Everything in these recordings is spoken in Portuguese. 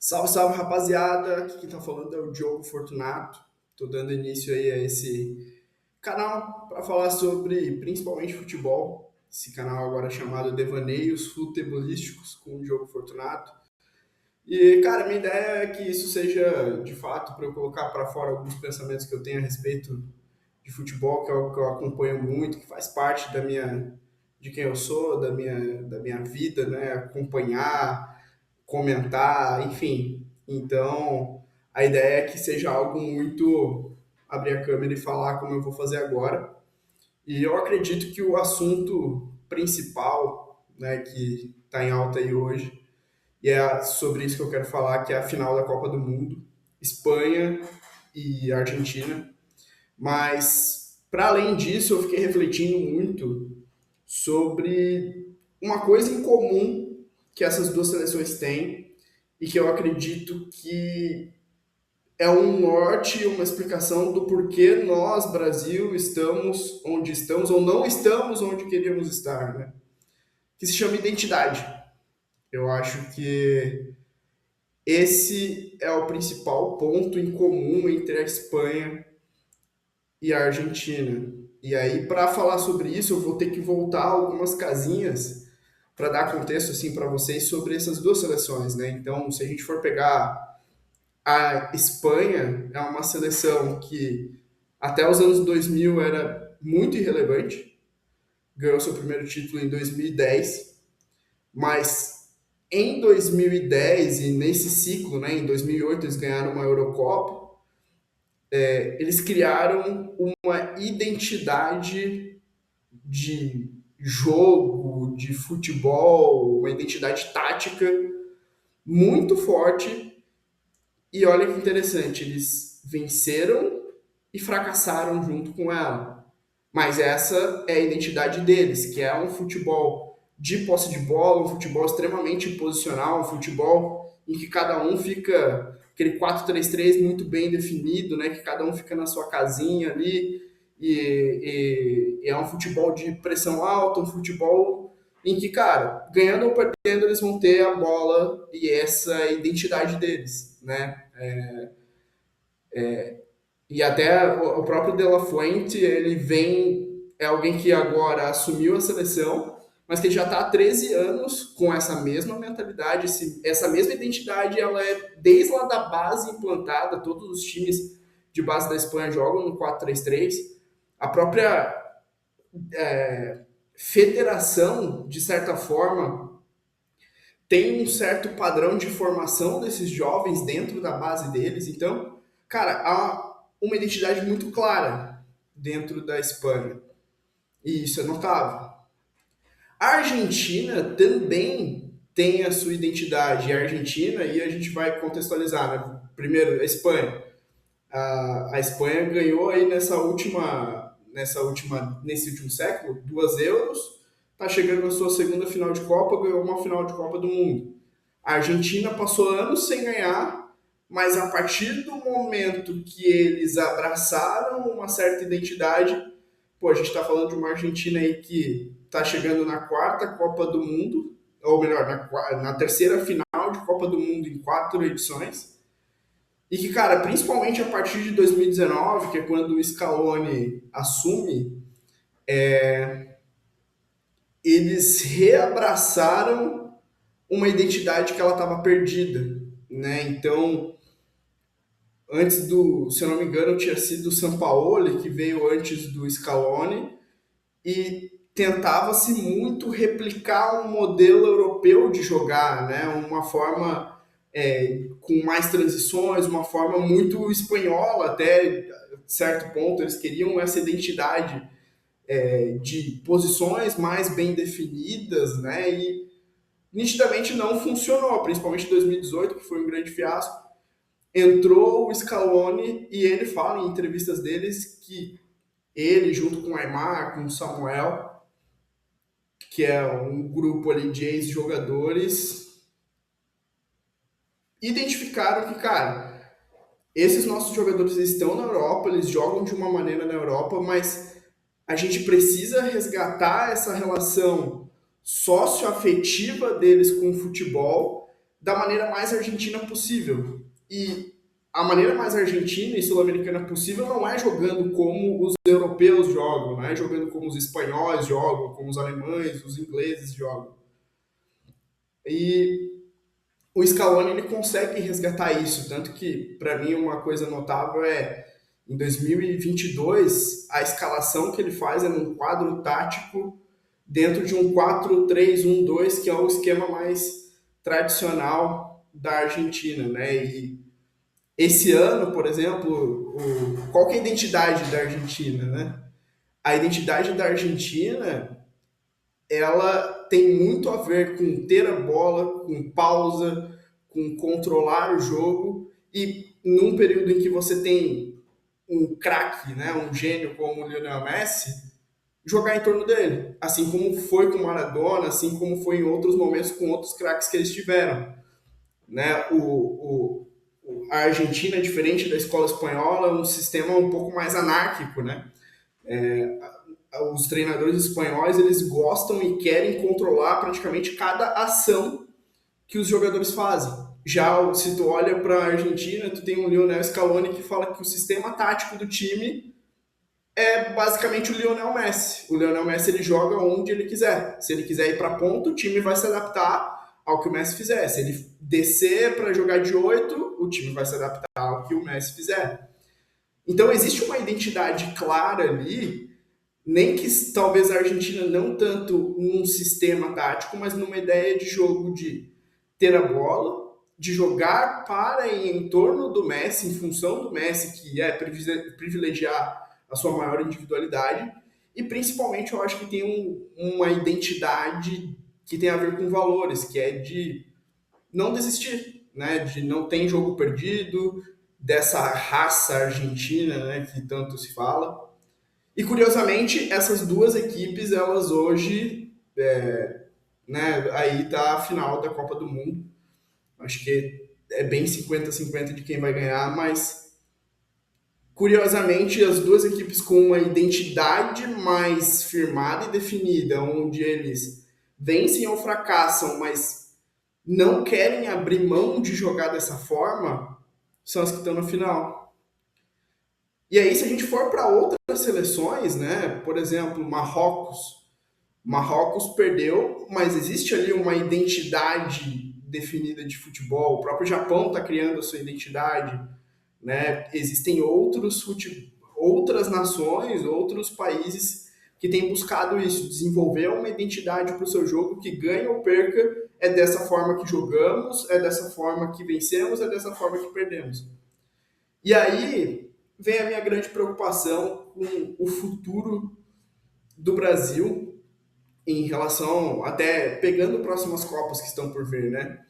Salve, salve, rapaziada! Aqui quem tá falando é o Diogo Fortunato. Tô dando início aí a esse canal para falar sobre principalmente futebol. Esse canal agora é chamado Devaneios Futebolísticos com o Diogo Fortunato. E, cara, minha ideia é que isso seja de fato para eu colocar para fora alguns pensamentos que eu tenho a respeito de futebol, que é algo que eu acompanho muito, que faz parte de quem eu sou, da minha vida, né? Acompanhar, comentar, enfim. Então, a ideia é que seja algo muito abrir a câmera e falar como eu vou fazer agora. E eu acredito que o assunto principal, né, que está em alta aí hoje, e é sobre isso que eu quero falar, que é a final da Copa do Mundo, Espanha e Argentina. Mas, para além disso, eu fiquei refletindo muito sobre uma coisa em comum que essas duas seleções têm e que eu acredito que é um norte, uma explicação do porquê nós, Brasil, estamos onde estamos ou não estamos onde queríamos estar, né? Que se chama identidade. Eu acho que esse é o principal ponto em comum entre a Espanha e a Argentina. E aí, para falar sobre isso, eu vou ter que voltar algumas casinhas para dar contexto assim para vocês sobre essas duas seleções, né? Então, se a gente for pegar a Espanha, é uma seleção que até os anos 2000 era muito irrelevante, ganhou seu primeiro título em 2010, mas em 2010 e nesse ciclo, né, em 2008 eles ganharam uma Eurocopa, eles criaram uma identidade de jogo, de futebol, uma identidade tática muito forte. E olha que interessante, eles venceram e fracassaram junto com ela. Mas essa é a identidade deles, que é um futebol de posse de bola, um futebol extremamente posicional, um futebol em que cada um fica aquele 4-3-3 muito bem definido, né? Que cada um fica na sua casinha ali e é um futebol de pressão alta, um futebol em que, cara, ganhando ou perdendo, eles vão ter a bola e essa identidade deles, né? E até o próprio De La Fuente, ele vem, é alguém que agora assumiu a seleção, mas que já está há 13 anos com essa mesma mentalidade, essa mesma identidade, ela é desde lá da base implantada, todos os times de base da Espanha jogam no 4-3-3. A própria federação, de certa forma, tem um certo padrão de formação desses jovens dentro da base deles. Então, cara, há uma identidade muito clara dentro da Espanha. E isso é notável. A Argentina também tem a sua identidade. A Argentina, e a gente vai contextualizar, né? Primeiro, a Espanha. A Espanha ganhou aí nesse último século, 2 euros, está chegando na sua segunda final de Copa, ganhou uma final de Copa do Mundo. A Argentina passou anos sem ganhar, mas a partir do momento que eles abraçaram uma certa identidade, pô, a gente está falando de uma Argentina aí que está chegando na quarta Copa do Mundo, ou melhor, na terceira final de Copa do Mundo em 4 edições, e que, cara, principalmente a partir de 2019, que é quando o Scaloni assume, eles reabraçaram uma identidade que ela estava perdida, né? Então, antes se eu não me engano, tinha sido o Sampaoli, que veio antes do Scaloni, e tentava-se muito replicar um modelo europeu de jogar, né? Uma forma com mais transições, uma forma muito espanhola até certo ponto. Eles queriam essa identidade de posições mais bem definidas, né? E nitidamente não funcionou, principalmente em 2018, que foi um grande fiasco. Entrou o Scaloni e ele fala em entrevistas deles que ele, junto com o Aimar, com o Samuel, que é um grupo ali de ex-jogadores, identificaram que, cara, esses nossos jogadores estão na Europa, eles jogam de uma maneira na Europa, mas a gente precisa resgatar essa relação socioafetiva deles com o futebol da maneira mais argentina possível. E a maneira mais argentina e sul-americana possível não é jogando como os europeus jogam, não é jogando como os espanhóis jogam, como os alemães, os ingleses jogam. E o Scaloni ele consegue resgatar isso, tanto que para mim uma coisa notável é em 2022 a escalação que ele faz é num quadro tático dentro de um 4-3-1-2, que é o esquema mais tradicional da Argentina, né? E esse ano, por exemplo, qual que é a identidade da Argentina, né? A identidade da Argentina, ela tem muito a ver com ter a bola, com pausa, com controlar o jogo e num período em que você tem um craque, né, um gênio como o Lionel Messi, jogar em torno dele, assim como foi com o Maradona, assim como foi em outros momentos com outros craques que eles tiveram, né? A Argentina, diferente da escola espanhola, é um sistema um pouco mais anárquico, né? Os treinadores espanhóis eles gostam e querem controlar praticamente cada ação que os jogadores fazem. Já se tu olha para a Argentina, tu tem um Lionel Scaloni que fala que o sistema tático do time é basicamente o Lionel Messi. O Lionel Messi ele joga onde ele quiser. Se ele quiser ir para ponta, o time vai se adaptar ao que o Messi fizer. Se ele descer para jogar de 8, o time vai se adaptar ao que o Messi fizer. Então existe uma identidade clara ali, nem que talvez a Argentina não tanto num sistema tático, mas numa ideia de jogo de ter a bola, de jogar para e em torno do Messi, em função do Messi, que é privilegiar a sua maior individualidade, e principalmente eu acho que tem uma identidade que tem a ver com valores, que é de não desistir, né? De não ter jogo perdido, dessa raça argentina, né? Que tanto se fala. E curiosamente, essas duas equipes, elas hoje, né? Aí tá a final da Copa do Mundo. Acho que é bem 50-50 de quem vai ganhar, mas curiosamente, as duas equipes com uma identidade mais firmada e definida, onde eles vencem ou fracassam, mas não querem abrir mão de jogar dessa forma, são as que estão na final. E aí, se a gente for para outras seleções, né? Por exemplo, Marrocos. Marrocos perdeu, mas existe ali uma identidade definida de futebol. O próprio Japão está criando a sua identidade, né? Existem outras nações, outros países que têm buscado isso, desenvolver uma identidade para o seu jogo que ganha ou perca, é dessa forma que jogamos, é dessa forma que vencemos, é dessa forma que perdemos. E aí vem a minha grande preocupação com o futuro do Brasil em relação, até pegando próximas Copas que estão por vir, né?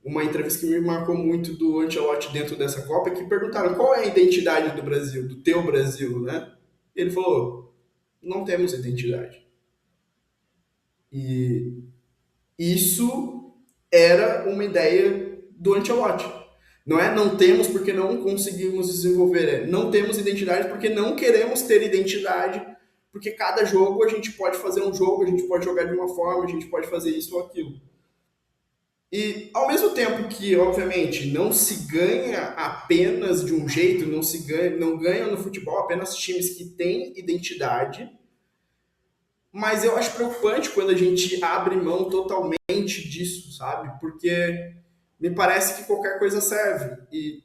Uma entrevista que me marcou muito do Ancelotti dentro dessa Copa, que perguntaram qual é a identidade do Brasil, do teu Brasil, né? Ele falou, não temos identidade. E isso era uma ideia do Ancelotti. Não é não temos porque não conseguimos desenvolver, é não temos identidade porque não queremos ter identidade, porque cada jogo a gente pode fazer um jogo, a gente pode jogar de uma forma, a gente pode fazer isso ou aquilo. E ao mesmo tempo que, obviamente, não se ganha apenas de um jeito, não ganham no futebol apenas times que têm identidade, mas eu acho preocupante quando a gente abre mão totalmente disso, sabe? Porque me parece que qualquer coisa serve. E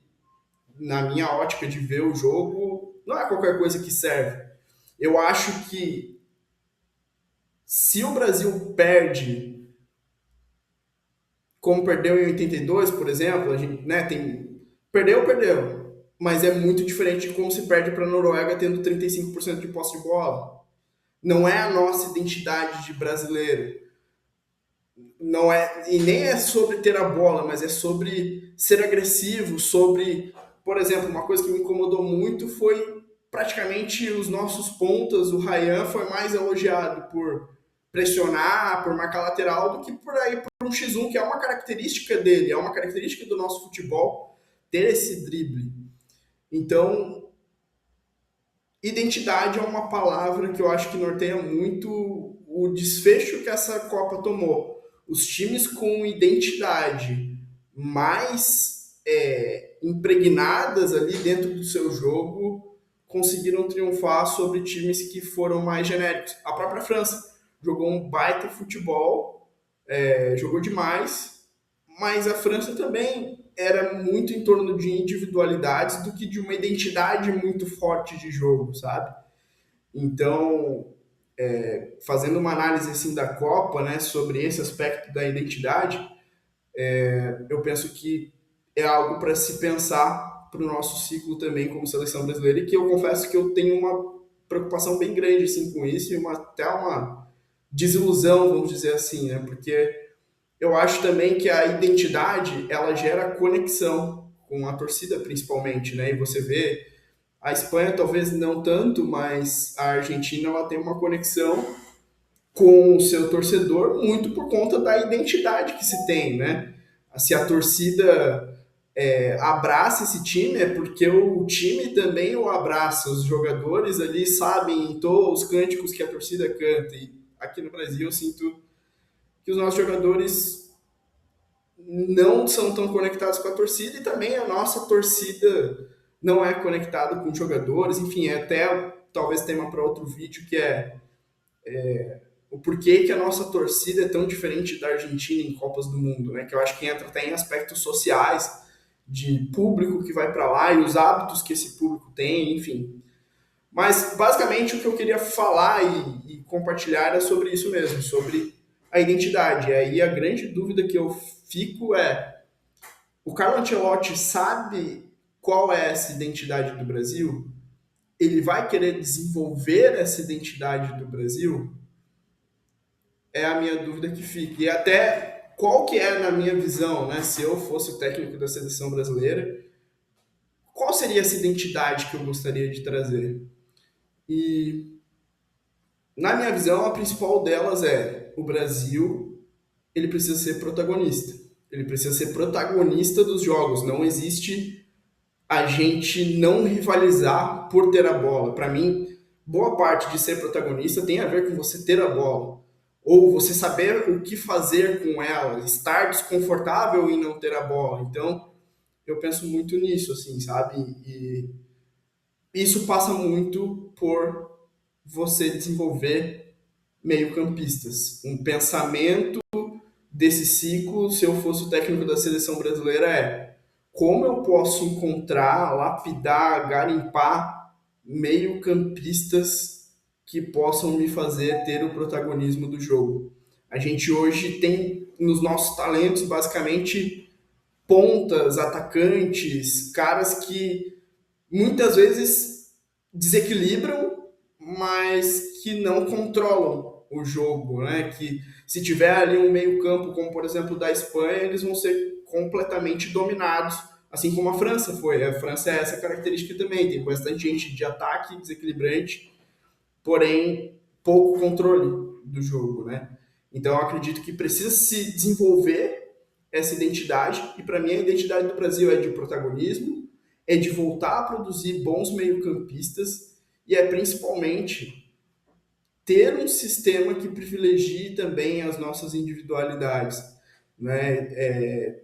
na minha ótica de ver o jogo, não é qualquer coisa que serve. Eu acho que se o Brasil perde como perdeu em 82, por exemplo, a gente, né, perdeu, mas é muito diferente de como se perde para a Noruega tendo 35% de posse de bola. Não é a nossa identidade de brasileiro. Não é, e nem é sobre ter a bola, mas é sobre ser agressivo, sobre, por exemplo, uma coisa que me incomodou muito foi praticamente os nossos pontas, o Ryan foi mais elogiado por pressionar, por marcar lateral, do que por aí por um X1, que é uma característica dele, é uma característica do nosso futebol, ter esse drible. Então, identidade é uma palavra que eu acho que norteia muito o desfecho que essa Copa tomou. Os times com identidade, mais impregnadas ali dentro do seu jogo, conseguiram triunfar sobre times que foram mais genéricos. A própria França jogou um baita futebol, jogou demais, mas a França também era muito em torno de individualidades do que de uma identidade muito forte de jogo, sabe? Então, fazendo uma análise assim da Copa, né, sobre esse aspecto da identidade, eu penso que é algo para se pensar para o nosso ciclo também como seleção brasileira, e que eu confesso que eu tenho uma preocupação bem grande assim com isso, e até uma desilusão, vamos dizer assim, né? Porque eu acho também que a identidade ela gera conexão com a torcida principalmente, né? E você vê a Espanha talvez não tanto, mas a Argentina ela tem uma conexão com o seu torcedor muito por conta da identidade que se tem, né? Se a torcida abraça esse time é porque o time também o abraça. Os jogadores ali sabem, entoam os cânticos que a torcida canta. E aqui no Brasil eu sinto que os nossos jogadores não são tão conectados com a torcida e também a nossa torcida não é conectada com os jogadores. Enfim, é até talvez tema para outro vídeo que o porquê que a nossa torcida é tão diferente da Argentina em Copas do Mundo, né? Que eu acho que entra até em aspectos sociais, de público que vai para lá e os hábitos que esse público tem, enfim. Mas basicamente o que eu queria falar e compartilhar era sobre isso mesmo, sobre a identidade. E aí a grande dúvida que eu fico é: o Carlo Ancelotti sabe qual é essa identidade do Brasil? Ele vai querer desenvolver essa identidade do Brasil? É a minha dúvida que fica. E até qual que é, na minha visão, né, se eu fosse o técnico da seleção brasileira, qual seria essa identidade que eu gostaria de trazer? E, na minha visão, a principal delas é: o Brasil, ele precisa ser protagonista. Ele precisa ser protagonista dos jogos. Não existe a gente não rivalizar por ter a bola. Para mim, boa parte de ser protagonista tem a ver com você ter a bola. Ou você saber o que fazer com ela, estar desconfortável em não ter a bola. Então, eu penso muito nisso, assim, sabe? E isso passa muito por você desenvolver meio-campistas. Um pensamento desse ciclo, se eu fosse o técnico da seleção brasileira, é: como eu posso encontrar, lapidar, garimpar meio-campistas que possam me fazer ter o protagonismo do jogo. A gente hoje tem nos nossos talentos basicamente pontas, atacantes, caras que muitas vezes desequilibram, mas que não controlam o jogo, né? Que se tiver ali um meio-campo, como por exemplo da Espanha, eles vão ser completamente dominados, assim como a França foi. A França é essa característica também, tem bastante gente de ataque desequilibrante, porém pouco controle do jogo, né? Então eu acredito que precisa se desenvolver essa identidade, e para mim a identidade do Brasil é de protagonismo, é de voltar a produzir bons meio-campistas e é principalmente ter um sistema que privilegie também as nossas individualidades, né?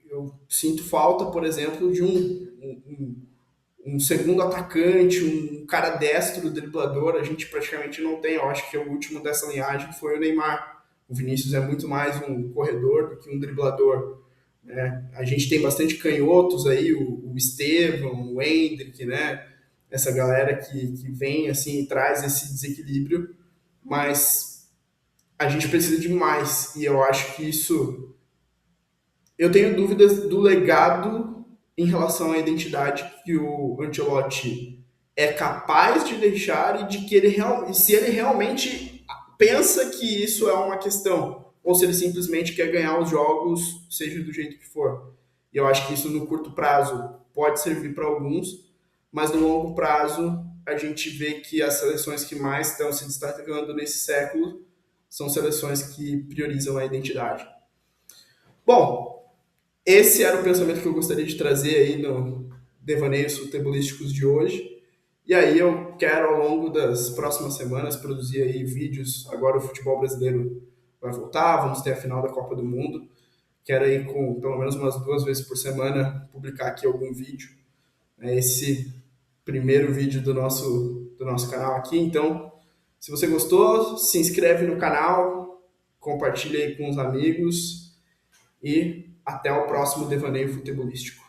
Eu sinto falta, por exemplo, de um segundo atacante, um cara destro, driblador. A gente praticamente não tem. Eu acho que o último dessa linhagem foi o Neymar. O Vinícius é muito mais um corredor do que um driblador, né? A gente tem bastante canhotos aí, o Estevão, o Hendrick, né? Essa galera que vem assim e traz esse desequilíbrio, mas a gente precisa de mais. E eu acho que isso. Eu tenho dúvidas do legado em relação à identidade que o Ancelotti é capaz de deixar, e de que se ele realmente pensa que isso é uma questão, ou se ele simplesmente quer ganhar os jogos, seja do jeito que for. E eu acho que isso no curto prazo pode servir para alguns, mas no longo prazo a gente vê que as seleções que mais estão se destacando nesse século são seleções que priorizam a identidade. Bom, esse era o pensamento que eu gostaria de trazer aí no Devaneios Futebolísticos de hoje. E aí eu quero, ao longo das próximas semanas, produzir aí vídeos. Agora o futebol brasileiro vai voltar, vamos ter a final da Copa do Mundo. quero aí com pelo menos umas 2 vezes por semana publicar aqui algum vídeo. É esse primeiro vídeo do nosso canal aqui. Então, se você gostou, se inscreve no canal, compartilha aí com os amigos e até o próximo Devaneio Futebolístico.